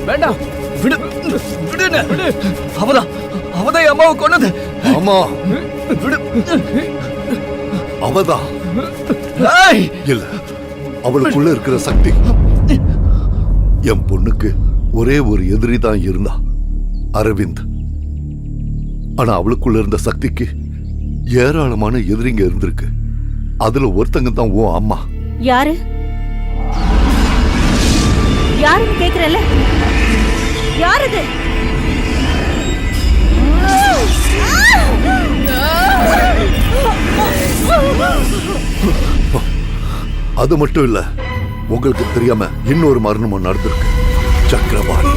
வேண்டாம், விடு விடு. அவதான் அம்மாவை கொன்னது. ஆமா, விடு. அவதான் இல்ல, அவளுக்குள்ள இருக்கிற சக்தி. என் பொண்ணுக்கு ஒரே ஒரு எதிரி தான் இருந்தா, அரவிந்த். ஆனா அவளுக்குள்ள இருந்த சக்திக்கு ஏராளமான எதிரிங்க இருந்திருக்கு. அதுல ஒருத்தங்க தான் உன் அம்மா. யாரு யாருன்னு கேக்குறல்ல? யாரது? அது மட்டும் இல்ல, உங்களுக்கு தெரியாம இன்னொரு மரணமும் நடந்திருக்கு. சக்கரவாணி.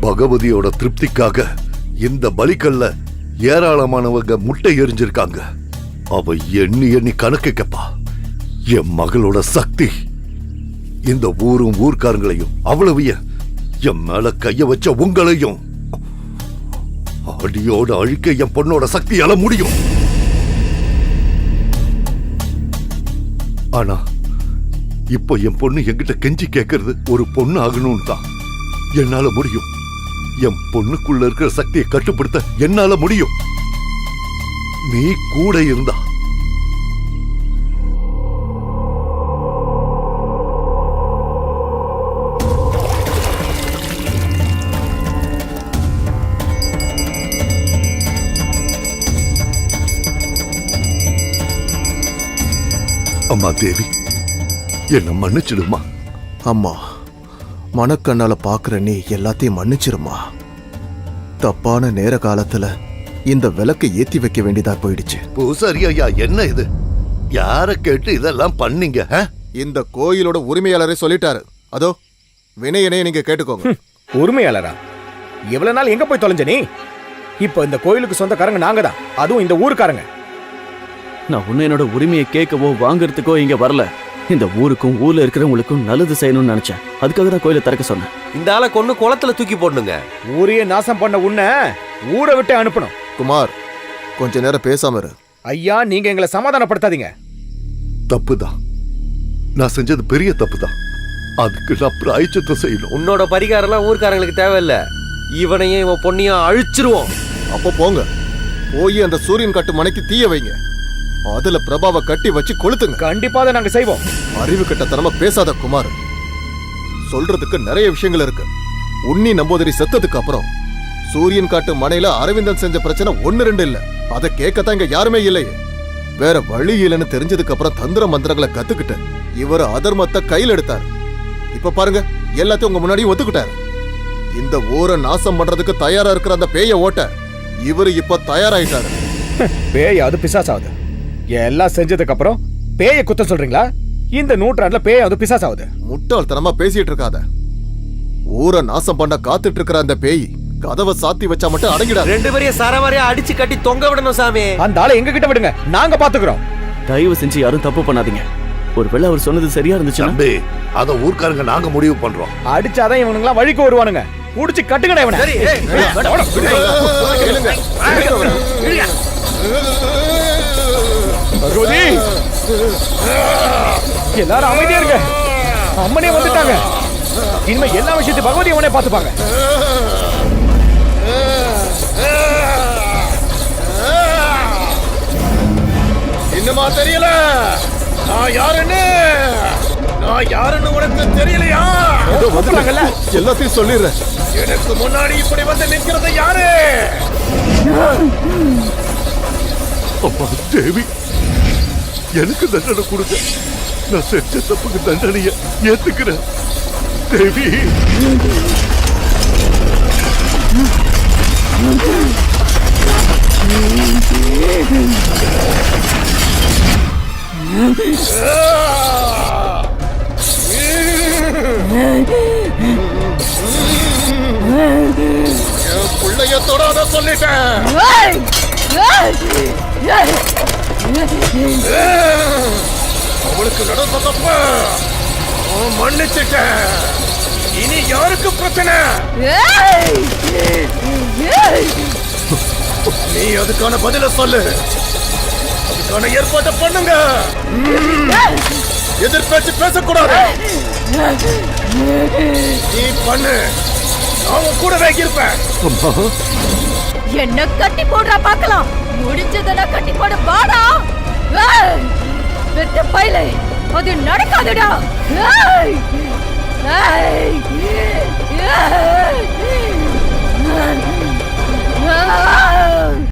பகவதியோட திருப்திக்காக இந்த பலிக்கல்ல ஏராளமானவங்க முட்டை எரிஞ்சிருக்காங்க. அவ எண்ணி எண்ணி கணக்கு கேப்பா. என் மகளோட சக்தி இந்த ஊரும் ஊர்க்காரங்களையும் அவ்வளவு என் மேல கைய வச்ச உங்களையும் அடியோட அழிக்க என் பொண்ணோட சக்தியால முடியும். ஆனா இப்போ என் பொண்ணு என்கிட்ட கெஞ்சி கேட்கறது ஒரு பொண்ணு ஆகணும்னு தான். என்னால முடியும். என் பொண்ணுக்குள்ள இருக்கிற சக்தியை கட்டுப்படுத்த என்னால முடியும். நீ கூட இருந்தா. அம்மா தேவி, என்ன மன்னிச்சிடுமா. அம்மா, மனக்கண்ணால பாக்குற நீ எல்லாத்தையும் மன்னிச்சிருமா. தப்பான நேர காலத்துல இந்த விளக்கை ஏத்தி வைக்க வேண்டியதா போயிடுச்சு. பூசாரி ஐயா, என்ன இது? யார கேட்டு இதெல்லாம் பண்ணீங்க? இந்த கோயிலோட உரிமையாளரே சொல்லிட்டாரு. அதோ வினயனையே நீங்க கேட்டுக்கோங்க. உரிமையாளரா? எவ்வளவு நாள் எங்க போய் தொலைஞ்ச நீ? இப்ப இந்த கோயிலுக்கு சொந்தக்காரங்க நாங்க தான், அதுவும் இந்த ஊருக்காரங்க. நான் ஒன்னும் என்னோட உரிமையை கேட்கவோ வாங்கறதுக்கோ இங்க வரல. இந்த ஊருக்கும் ஊர்ல இருக்கிறவங்களுக்கும் நல்லது செய்யணும்னு நினைச்சேன். அதுக்காக தான் கோயிலை திறக்க சொன்னேன். இந்த ஆளை கொண்டு குளத்துல தூக்கி போடணுங்க. ஊரையே நாசம் பண்ண உன்னை ஊரை விட்டு அனுப்பணும். குமார், கொஞ்ச நேரம் பேசாம இரு. ஐயா, நீங்க எங்களை சமாதானப்படுத்தாதீங்க. தப்புதான், நான் செஞ்சது பெரிய தப்புதான். அதுக்கு நான் பிராயச்சித்தம் செய்யணும். உன்னோட பரிகாரம்லாம் ஊர்க்காரங்களுக்கு தேவையில்லை. இவனையும் இவன் பொண்ணையும் அழிச்சிருவோம். அப்போ போங்க, போய் அந்த சூரியன் காட்டு மனைக்கு தீய வைங்க. அதுல பிரபாவை கட்டி வச்சு கொளுத்துங்க. கண்டிப்பா அதை நாங்க செய்வோம். அறிவு கட்டத்தனமா பேசாத குமார். சொல்றதுக்கு நிறைய விஷயங்கள் இருக்கு. உன்னி நம்பூதிரி செத்ததுக்கு அப்புறம் சூரியன் காட்டு மனையில அரவிந்தன் செஞ்ச பிரச்சனை 1-2 இல்ல. அதை கேட்கத்தான் இங்க யாருமே இல்லையே. வேற வழி இல்லைன்னு தெரிஞ்சதுக்கு அப்புறம் தந்திர மந்திரங்களை கத்துக்கிட்டு இவர் அதர்மத்தை கையில் எடுத்தார். இப்ப பாருங்க, எல்லாத்தையும் உங்க முன்னாடி ஒத்துக்கிட்டாரு. இந்த ஊரை நாசம் பண்றதுக்கு தயாரா இருக்கிற அந்த பேய ஓட்ட இவரு இப்ப தயாராயிட்டாரு. பேய் அது பிசாசாவது. எல்லாம் செஞ்சதுக்கு அப்புறம் பேயை குத்த சொல்றீங்களா? இந்த நூற்றாண்டுல பேய் அது பிசாசாவது. முட்டாள்தனமா பேசிட்டு இருக்காத. ஊரை நாசம் பண்ண காத்துட்டு இருக்கிற அந்த பேய் கதவை சாத்தி வச்சா மட்டும் அடங்கிடாது. 2 பேரையும் சரமாரியா அடிச்சு கட்டி தொங்க விடணும் சாமி. அந்த ஆளை எங்க கிட்ட விடுங்க, நாங்க பாத்துக்கிறோம். தயவு செஞ்சு யாரும் தப்பு பண்ணாதீங்க. ஒருவேளை அவர் சொன்னது சரியா இருந்துச்சுன்னா அத ஊர்க்காரங்க நாங்க முடிவு பண்றோம். அடிச்சாதான் இவனுங்களாம் வழிக்கு வருவானுங்க. புடிச்சு கட்டுங்கடா இவனை. பகவதி, எல்லாரும் அமைதியா இருங்க. அம்மனே வந்துட்டாங்க. இனிமே எல்லா விஷயத்தையும் பகவதி அவனே பாத்துப்பாங்க. இன்னுமா தெரியல நான் யாருன்னு உனக்கு தெரியலையா? எல்லாத்தையும் சொல்லிடுறேன். எனக்கு முன்னாடி இப்படி வந்து நிற்கிறது யாரு? அம்மா தேவி, எனக்கு தண்டனை கொடுங்க. நான் செஞ்ச தப்புக்கு தண்டனைய ஏத்துக்கிறேன். தேவி, பிள்ளைய தொடாத சொல்லிட்டேன். அவளுக்கு நடந்த தப்ப மன்னிச்சிட்டேன். இனி யாருக்கு பிரச்சனை? நீ அதுக்கான பதில சொல்லு. அதுக்கான ஏற்பாட்டை பண்ணுங்க. எதிர்பேச்சு பேசக்கூடாது. நீ பண்ணு, நான் கூடவே இருப்பேன். என்ன கட்டி போடுறா பார்க்கலாம். முடிஞ்சதெல்லாம் கட்டி போட வாடா. வெட்ட பையலே, அது நடக்காதுடா.